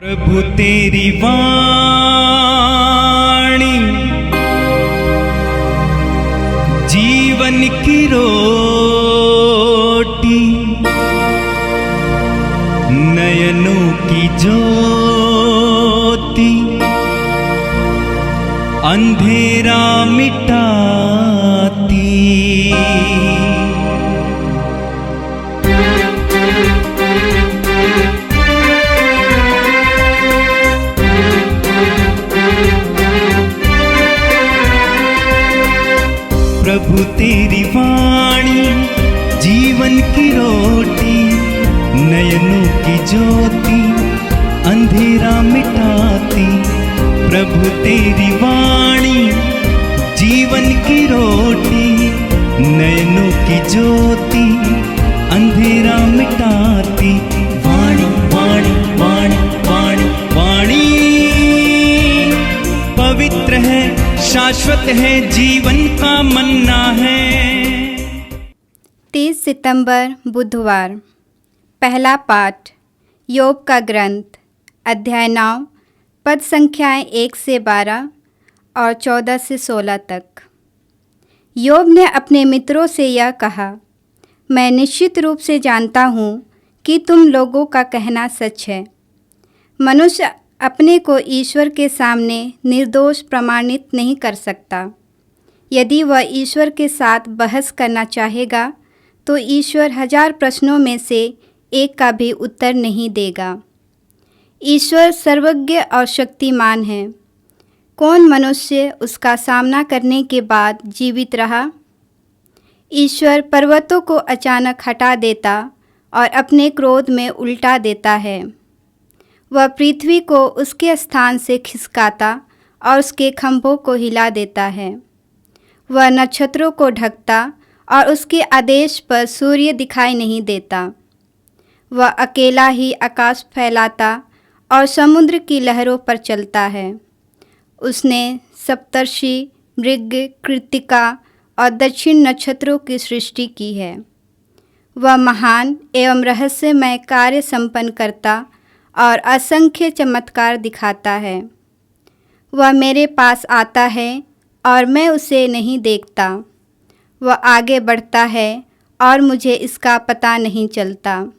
प्रभु तेरी वाणी जीवन की रोटी, नयनों की ज्योति, अंधेरा मिटाती। प्रभु तेरी वाणी जीवन की रोटी, नयनों की ज्योति, अंधेरा मिटाती। प्रभु तेरी वाणी जीवन की रोटी, नयनों की ज्योति, अंधेरा मिटाती। वाणी वाणी वाणी वाणी वाणी पवित्र है, शाश्वत है, जीवन का मन्ना है। 30 सितंबर बुधवार। पहला पाठ योग का ग्रंथ, अध्याय 9, पद संख्याएं 1 से 12 और 14 से 16 तक। योग ने अपने मित्रों से यह कहा, मैं निश्चित रूप से जानता हूँ कि तुम लोगों का कहना सच है। मनुष्य अपने को ईश्वर के सामने निर्दोष प्रमाणित नहीं कर सकता। यदि वह ईश्वर के साथ बहस करना चाहेगा तो ईश्वर 1000 प्रश्नों में से एक का भी उत्तर नहीं देगा। ईश्वर सर्वज्ञ और शक्तिमान है। कौन मनुष्य उसका सामना करने के बाद जीवित रहा? ईश्वर पर्वतों को अचानक हटा देता और अपने क्रोध में उल्टा देता है। वह पृथ्वी को उसके स्थान से खिसकाता और उसके खंभों को हिला देता है। वह नक्षत्रों को ढकता और उसके आदेश पर सूर्य दिखाई नहीं देता। वह अकेला ही आकाश फैलाता और समुद्र की लहरों पर चलता है। उसने सप्तर्षि, मृग, कृत्तिका और दक्षिण नक्षत्रों की सृष्टि की है। वह महान एवं रहस्यमय कार्य संपन्न करता और असंख्य चमत्कार दिखाता है। वह मेरे पास आता है और मैं उसे नहीं देखता। वह आगे बढ़ता है और मुझे इसका पता नहीं चलता।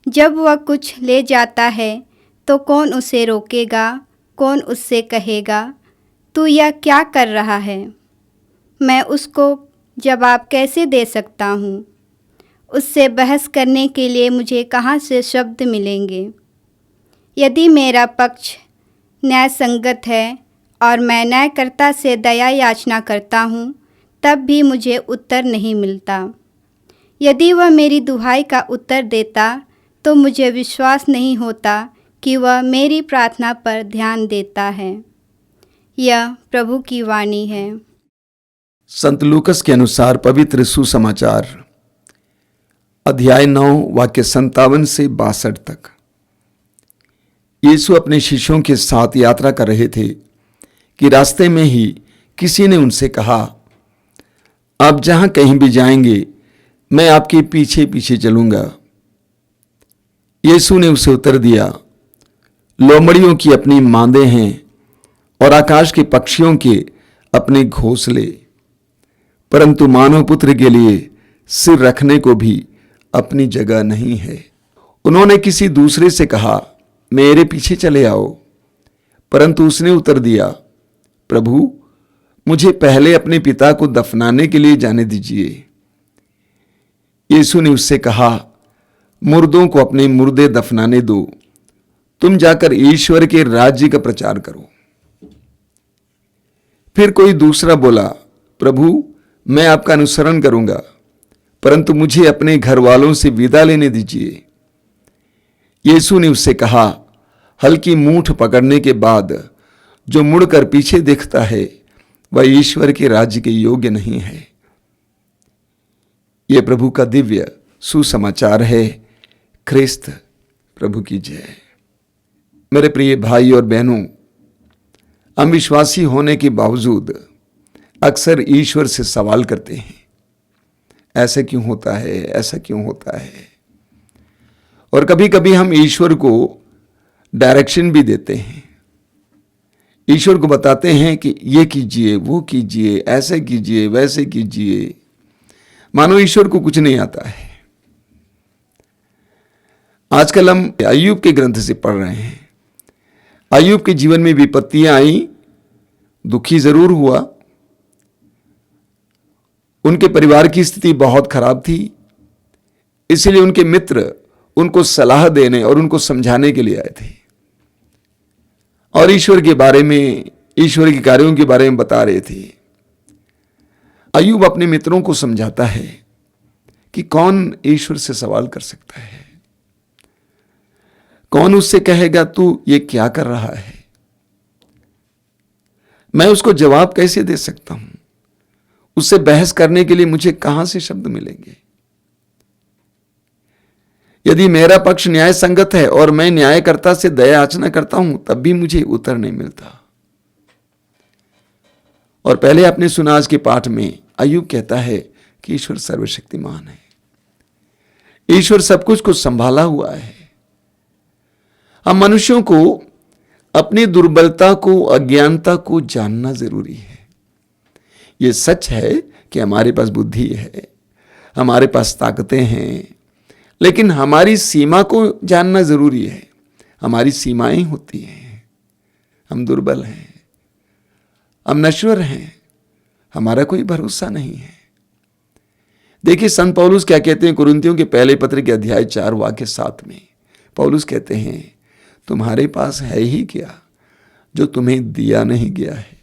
जब वह कुछ ले जाता है तो कौन उसे रोकेगा? कौन उससे कहेगा, तू यह क्या कर रहा है? मैं उसको जवाब कैसे दे सकता हूँ? उससे बहस करने के लिए मुझे कहाँ से शब्द मिलेंगे? यदि मेरा पक्ष न्याय संगत है और मैं न्यायकर्ता से दया याचना करता हूँ, तब भी मुझे उत्तर नहीं मिलता। यदि वह मेरी दुहाई का उत्तर देता तो मुझे विश्वास नहीं होता कि वह मेरी प्रार्थना पर ध्यान देता है। यह प्रभु की वाणी है। संत लूकस के अनुसार पवित्र सुसमाचार, अध्याय 9, वाक्य 57 से 62 तक। यीशु अपने शिष्यों के साथ यात्रा कर रहे थे कि रास्ते में ही किसी ने उनसे कहा, आप जहां कहीं भी जाएंगे मैं आपके पीछे पीछे चलूंगा। यीशु ने उसे उत्तर दिया, लोमड़ियों की अपनी मांदें हैं और आकाश के पक्षियों के अपने घोंसले, परंतु मानव पुत्र के लिए सिर रखने को भी अपनी जगह नहीं है। उन्होंने किसी दूसरे से कहा, मेरे पीछे चले आओ, परंतु उसने उत्तर दिया, प्रभु मुझे पहले अपने पिता को दफनाने के लिए जाने दीजिए। यीशु ने उससे कहा, मुर्दों को अपने मुर्दे दफनाने दो, तुम जाकर ईश्वर के राज्य का प्रचार करो। फिर कोई दूसरा बोला, प्रभु मैं आपका अनुसरण करूंगा, परंतु मुझे अपने घर वालों से विदा लेने दीजिए। यीशु ने उससे कहा, हल्की मूठ पकड़ने के बाद जो मुड़कर पीछे देखता है वह ईश्वर के राज्य के योग्य नहीं है। यह प्रभु का दिव्य सुसमाचार है। ख्रिस्त प्रभु की जय। मेरे प्रिय भाई और बहनों, हम विश्वासी होने के बावजूद अक्सर ईश्वर से सवाल करते हैं, ऐसा क्यों होता है, ऐसा क्यों होता है। और कभी कभी हम ईश्वर को डायरेक्शन भी देते हैं, ईश्वर को बताते हैं कि ये कीजिए, वो कीजिए, ऐसे कीजिए, वैसे कीजिए, मानो ईश्वर को कुछ नहीं आता है। आजकल हम अय्यूब के ग्रंथ से पढ़ रहे हैं। अय्यूब के जीवन में विपत्तियां आई, दुखी जरूर हुआ, उनके परिवार की स्थिति बहुत खराब थी, इसलिए उनके मित्र उनको सलाह देने और उनको समझाने के लिए आए थे और ईश्वर के बारे में, ईश्वर के कार्यों के बारे में बता रहे थे। अय्यूब अपने मित्रों को समझाता है कि कौन ईश्वर से सवाल कर सकता है, कौन उससे कहेगा तू ये क्या कर रहा है, मैं उसको जवाब कैसे दे सकता हूं, उससे बहस करने के लिए मुझे कहां से शब्द मिलेंगे। यदि मेरा पक्ष न्याय संगत है और मैं न्यायकर्ता से दया याचना करता हूं, तब भी मुझे उत्तर नहीं मिलता। और पहले आपने सुना आज के पाठ में अय्यूब कहता है कि ईश्वर सर्वशक्तिमान है, ईश्वर सब कुछ को संभाला हुआ है। हम मनुष्यों को अपनी दुर्बलता को, अज्ञानता को जानना जरूरी है। यह सच है कि हमारे पास बुद्धि है, हमारे पास ताकतें हैं, लेकिन हमारी सीमा को जानना जरूरी है। हमारी सीमाएं होती हैं, हम दुर्बल हैं, हम नश्वर हैं, हमारा कोई भरोसा नहीं है। देखिए संत पौलुस क्या कहते हैं कुरिन्थियों के पहले पत्र के अध्याय 4 वाक्य 7 में। पौलुस कहते हैं, तुम्हारे पास है ही क्या जो तुम्हें दिया नहीं गया है।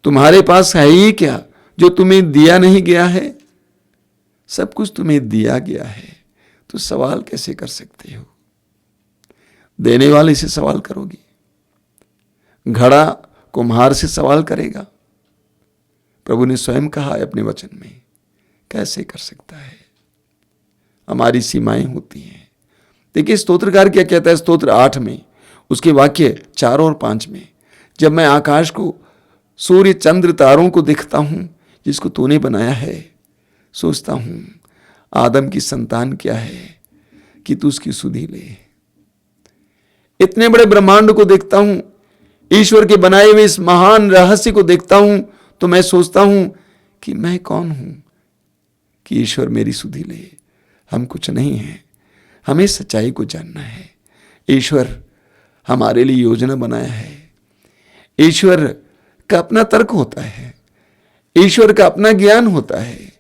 तुम्हारे पास है ही क्या जो तुम्हें दिया नहीं गया है। सब कुछ तुम्हें दिया गया है, तो सवाल कैसे कर सकते हो। देने वाले से सवाल करोगे, घड़ा कुम्हार से सवाल करेगा। प्रभु ने स्वयं कहा है अपने वचन में, कैसे कर सकता है। हमारी सीमाएं होती हैं। देखिए स्तोत्रकार क्या कहता है स्तोत्र 8 में, उसके वाक्य 4 और 5 में, जब मैं आकाश को, सूर्य चंद्र तारों को देखता हूं जिसको तूने बनाया है, सोचता हूं आदम की संतान क्या है कि तू उसकी सुधि ले। इतने बड़े ब्रह्मांड को देखता हूं, ईश्वर के बनाए हुए इस महान रहस्य को देखता हूं, तो मैं सोचता हूं कि मैं कौन हूं कि ईश्वर मेरी सुधि ले। हम कुछ नहीं हैं, हमें सच्चाई को जानना है। ईश्वर हमारे लिए योजना बनाया है। ईश्वर का अपना तर्क होता है, ईश्वर का अपना ज्ञान होता है,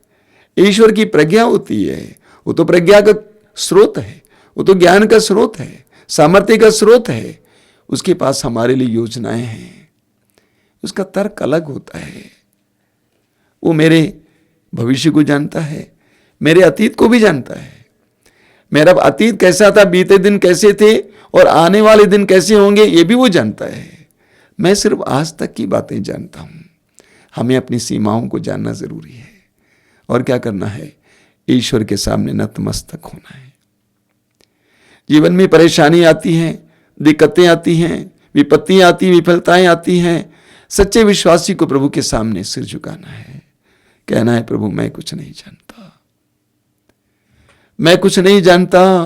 ईश्वर की प्रज्ञा होती है। वो तो प्रज्ञा का स्रोत है, वो तो ज्ञान का स्रोत है, सामर्थ्य का स्रोत है। उसके पास हमारे लिए योजनाएं हैं, उसका तर्क अलग होता है। वो मेरे भविष्य को जानता है, मेरे अतीत को भी जानता है। मेरा अतीत कैसा था, बीते दिन कैसे थे और आने वाले दिन कैसे होंगे, ये भी वो जानता है। मैं सिर्फ आज तक की बातें जानता हूं। हमें अपनी सीमाओं को जानना जरूरी है। और क्या करना है, ईश्वर के सामने नतमस्तक होना है। जीवन में परेशानी आती हैं, दिक्कतें आती हैं, विपत्तियां आती, विफलताएं आती हैं। सच्चे विश्वासी को प्रभु के सामने सिर झुकाना है, कहना है प्रभु मैं कुछ नहीं जानता, मैं कुछ नहीं जानता,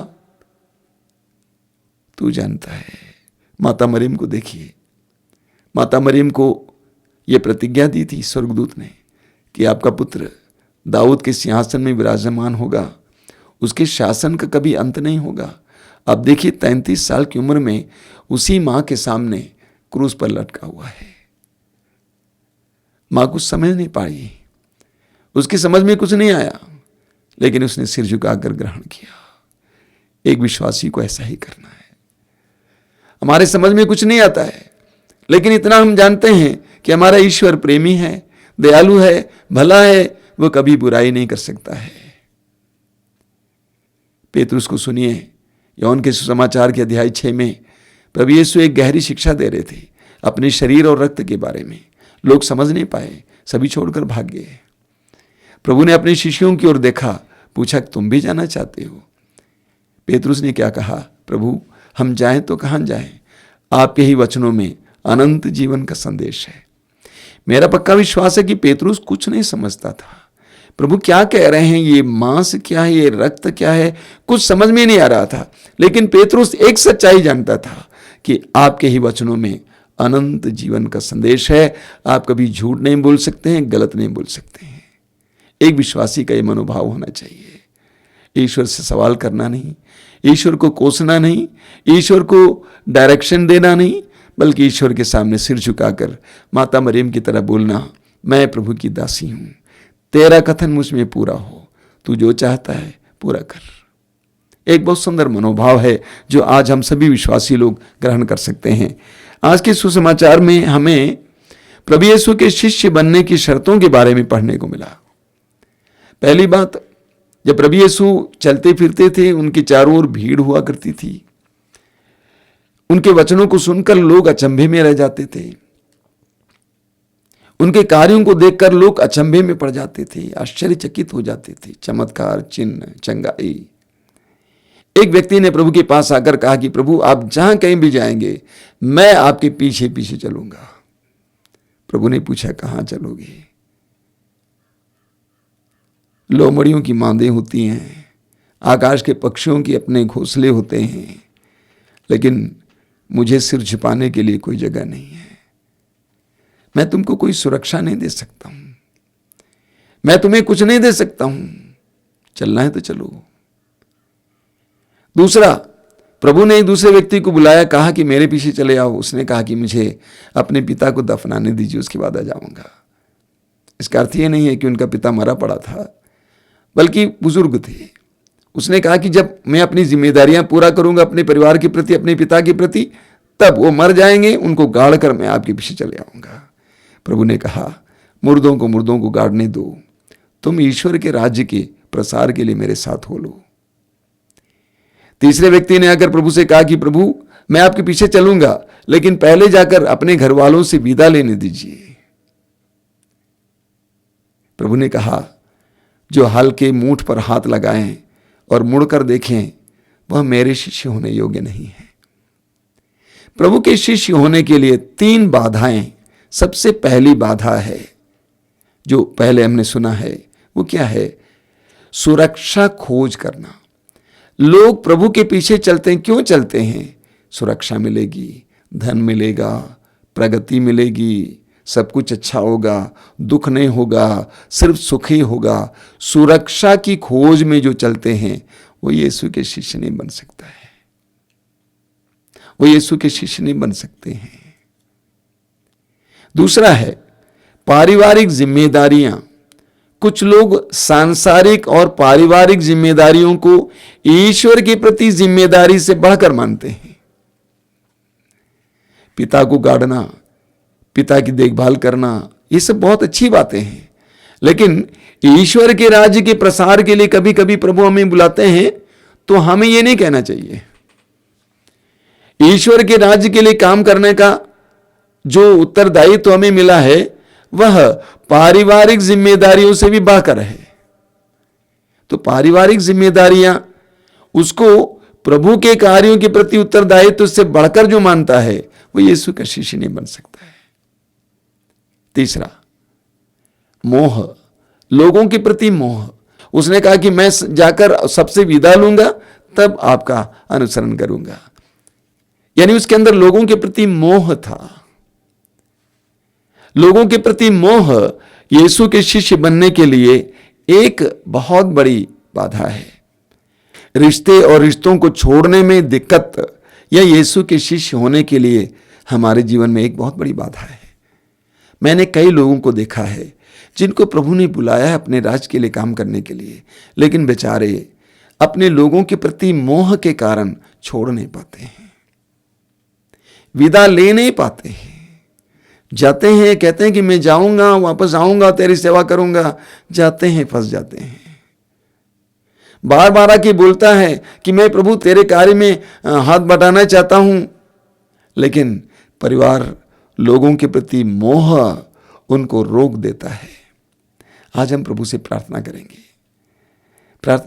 तू जानता है। माता मरियम को देखिए, माता मरियम को यह प्रतिज्ञा दी थी स्वर्गदूत ने कि आपका पुत्र दाऊद के सिंहासन में विराजमान होगा, उसके शासन का कभी अंत नहीं होगा। अब देखिए 33 साल की उम्र में उसी मां के सामने क्रूस पर लटका हुआ है। मां कुछ समझ नहीं पाई, उसकी समझ में कुछ नहीं आया, लेकिन उसने सिर झुकाकर ग्रहण किया। एक विश्वासी को ऐसा ही करना है। हमारे समझ में कुछ नहीं आता है, लेकिन इतना हम जानते हैं कि हमारा ईश्वर प्रेमी है, दयालु है, भला है, वो कभी बुराई नहीं कर सकता है। पेतरुस को सुनिए, यूहन्ना के सुसमाचार के अध्याय 6 में प्रभु यीशु एक गहरी शिक्षा दे रहे थे अपने शरीर और रक्त के बारे में। लोग समझ नहीं पाए, सभी छोड़कर भाग गए। प्रभु ने अपने शिष्यों की ओर देखा, पूछा तुम भी जाना चाहते हो। पेतरुस ने क्या कहा, प्रभु हम जाएं तो कहां जाएं, आपके ही वचनों में अनंत जीवन का संदेश है। मेरा पक्का विश्वास है कि पेतरुस कुछ नहीं समझता था, प्रभु क्या कह रहे हैं, ये मांस क्या है, ये रक्त क्या है, कुछ समझ में नहीं आ रहा था। लेकिन पेतरुस एक सच्चाई जानता था कि आपके ही वचनों में अनंत जीवन का संदेश है। आप कभी झूठ नहीं बोल सकते हैं, गलत नहीं बोल सकते हैं। एक विश्वासी का ये मनोभाव होना चाहिए। ईश्वर से सवाल करना नहीं, ईश्वर को कोसना नहीं, ईश्वर को डायरेक्शन देना नहीं, बल्कि ईश्वर के सामने सिर झुकाकर माता मरियम की तरह बोलना, मैं प्रभु की दासी हूं, तेरा कथन मुझ में पूरा हो, तू जो चाहता है पूरा कर। एक बहुत सुंदर मनोभाव है जो आज हम सभी विश्वासी लोग ग्रहण कर सकते हैं। आज के सुसमाचार में हमें प्रभु यीशु के शिष्य बनने की शर्तों के बारे में पढ़ने को मिला। पहली बात, जब प्रभु यीशु चलते फिरते थे, उनके चारों ओर भीड़ हुआ करती थी। उनके वचनों को सुनकर लोग अचंभे में रह जाते थे। उनके कार्यों को देखकर लोग अचंभे में पड़ जाते थे, आश्चर्यचकित हो जाते थे। चमत्कार, चिन्ह, चंगाई। एक व्यक्ति ने प्रभु के पास आकर कहा कि प्रभु, आप जहां कहीं भी जाएंगे, मैं आपके पीछे पीछे चलूंगा। प्रभु ने पूछा, कहां चलोगे? लोमड़ियों की मांदें होती हैं, आकाश के पक्षियों के अपने घोंसले होते हैं, लेकिन मुझे सिर झुकाने के लिए कोई जगह नहीं है। मैं तुमको कोई सुरक्षा नहीं दे सकता हूं, मैं तुम्हें कुछ नहीं दे सकता हूं, चलना है तो चलो। दूसरा, प्रभु ने एक दूसरे व्यक्ति को बुलाया, कहा कि मेरे पीछे चले आओ। उसने कहा कि मुझे अपने पिता को दफनाने दीजिए, उसके बाद आ जाऊंगा। इसका अर्थ ये नहीं है कि उनका पिता मरा पड़ा था, बल्कि बुजुर्ग थे। उसने कहा कि जब मैं अपनी जिम्मेदारियां पूरा करूंगा अपने परिवार के प्रति, अपने पिता के प्रति, तब वो मर जाएंगे, उनको गाड़ कर मैं आपके पीछे चले आऊंगा। प्रभु ने कहा, मुर्दों को गाड़ने दो, तुम ईश्वर के राज्य के प्रसार के लिए मेरे साथ हो लो। तीसरे व्यक्ति ने आकर प्रभु से कहा कि प्रभु, मैं आपके पीछे चलूंगा, लेकिन पहले जाकर अपने घर वालों से विदा लेने दीजिए। प्रभु ने कहा, जो हल के मूठ पर हाथ लगाएं और मुड़कर देखें, वह मेरे शिष्य होने योग्य नहीं है। प्रभु के शिष्य होने के लिए 3 बाधाएं। सबसे पहली बाधा है, जो पहले हमने सुना है, वो क्या है? सुरक्षा खोज करना। लोग प्रभु के पीछे चलते हैं, क्यों चलते हैं? सुरक्षा मिलेगी, धन मिलेगा, प्रगति मिलेगी, सब कुछ अच्छा होगा, दुख नहीं होगा, सिर्फ सुख ही होगा। सुरक्षा की खोज में जो चलते हैं, वो यीशु के शिष्य नहीं बन सकता है, वो यीशु के शिष्य नहीं बन सकते हैं। दूसरा है पारिवारिक जिम्मेदारियां। कुछ लोग सांसारिक और पारिवारिक जिम्मेदारियों को ईश्वर के प्रति जिम्मेदारी से बढ़कर मानते हैं। पिता को गाड़ना, पिता की देखभाल करना, ये सब बहुत अच्छी बातें हैं, लेकिन ईश्वर के राज्य के प्रसार के लिए कभी कभी प्रभु हमें बुलाते हैं, तो हमें ये नहीं कहना चाहिए। ईश्वर के राज्य के लिए काम करने का जो उत्तरदायित्व तो हमें मिला है, वह पारिवारिक जिम्मेदारियों से भी बढ़कर है। तो पारिवारिक जिम्मेदारियां, उसको प्रभु के कार्यों के प्रति उत्तरदायित्व से बढ़कर जो मानता है, वो यीशु का शिष्य नहीं बन सकता है। तीसरा, मोह, लोगों के प्रति मोह। उसने कहा कि मैं जाकर सबसे विदा लूंगा, तब आपका अनुसरण करूंगा। यानी उसके अंदर लोगों के प्रति मोह था। लोगों के प्रति मोह यीशु के शिष्य बनने के लिए एक बहुत बड़ी बाधा है। रिश्ते और रिश्तों को छोड़ने में दिक्कत, यह यीशु के शिष्य होने के लिए हमारे जीवन में एक बहुत बड़ी बाधा है। मैंने कई लोगों को देखा है जिनको प्रभु ने बुलाया है अपने राज्य के लिए काम करने के लिए, लेकिन बेचारे अपने लोगों के प्रति मोह के कारण छोड़ नहीं पाते हैं, विदा ले नहीं पाते हैं। जाते हैं, कहते हैं कि मैं जाऊंगा, वापस आऊंगा, तेरी सेवा करूंगा, जाते हैं, फंस जाते हैं। बार बार आके बोलता है कि मैं प्रभु तेरे कार्य में हाथ बटाना चाहता हूं, लेकिन परिवार, लोगों के प्रति मोह उनको रोक देता है। आज हम प्रभु से प्रार्थना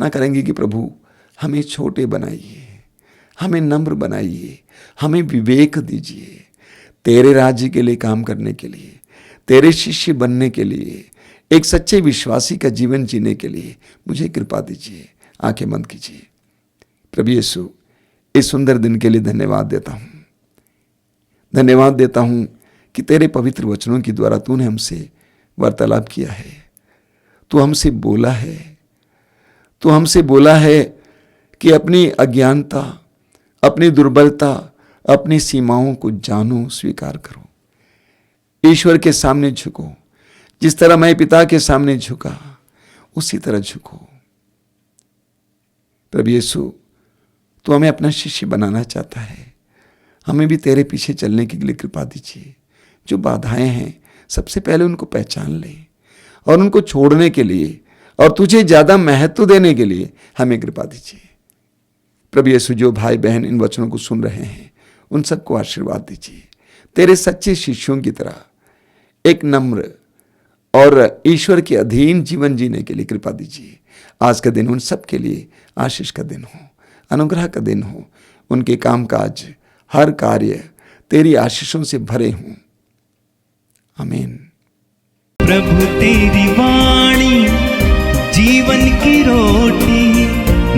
करेंगे कि प्रभु हमें छोटे बनाइए, हमें नम्र बनाइए, हमें विवेक दीजिए, तेरे राज्य के लिए काम करने के लिए, तेरे शिष्य बनने के लिए एक सच्चे विश्वासी का जीवन जीने के लिए मुझे कृपा दीजिए। आंखें बंद कीजिए। प्रभु यीशु, इस सुंदर दिन के लिए धन्यवाद देता हूं। धन्यवाद देता हूं कि तेरे पवित्र वचनों के द्वारा तूने हमसे वार्तालाप किया है। तू हमसे बोला है। तू हमसे बोला है कि अपनी अज्ञानता, अपनी दुर्बलता, अपनी सीमाओं को जानो, स्वीकार करो, ईश्वर के सामने झुको। जिस तरह मैं पिता के सामने झुका, उसी तरह झुको। प्रभु यीशु, तू हमें अपना शिष्य बनाना चाहता है। हमें भी तेरे पीछे चलने के लिए कृपा दीजिए। जो बाधाएं हैं, सबसे पहले उनको पहचान ले और उनको छोड़ने के लिए और तुझे ज्यादा महत्व देने के लिए हमें कृपा दीजिए। प्रभु यीशु, जो भाई बहन इन वचनों को सुन रहे हैं, उन सबको आशीर्वाद दीजिए। तेरे सच्चे शिष्यों की तरह एक नम्र और ईश्वर के अधीन जीवन जीने के लिए कृपा दीजिए। आज का दिन उन सब के लिए आशीष का दिन हो, अनुग्रह का दिन हो। उनके कामकाज, हर कार्य तेरी आशीषों से भरे हों। आमीन। प्रभु तेरी वाणी जीवन की रोटी,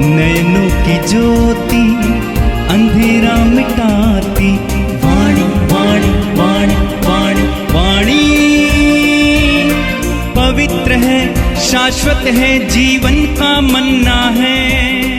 नयनों की ज्योति, अंधेरा मिटाती। वाणी वाणी वाणी वाणी वाणी पवित्र है, शाश्वत है, जीवन का मन्ना है।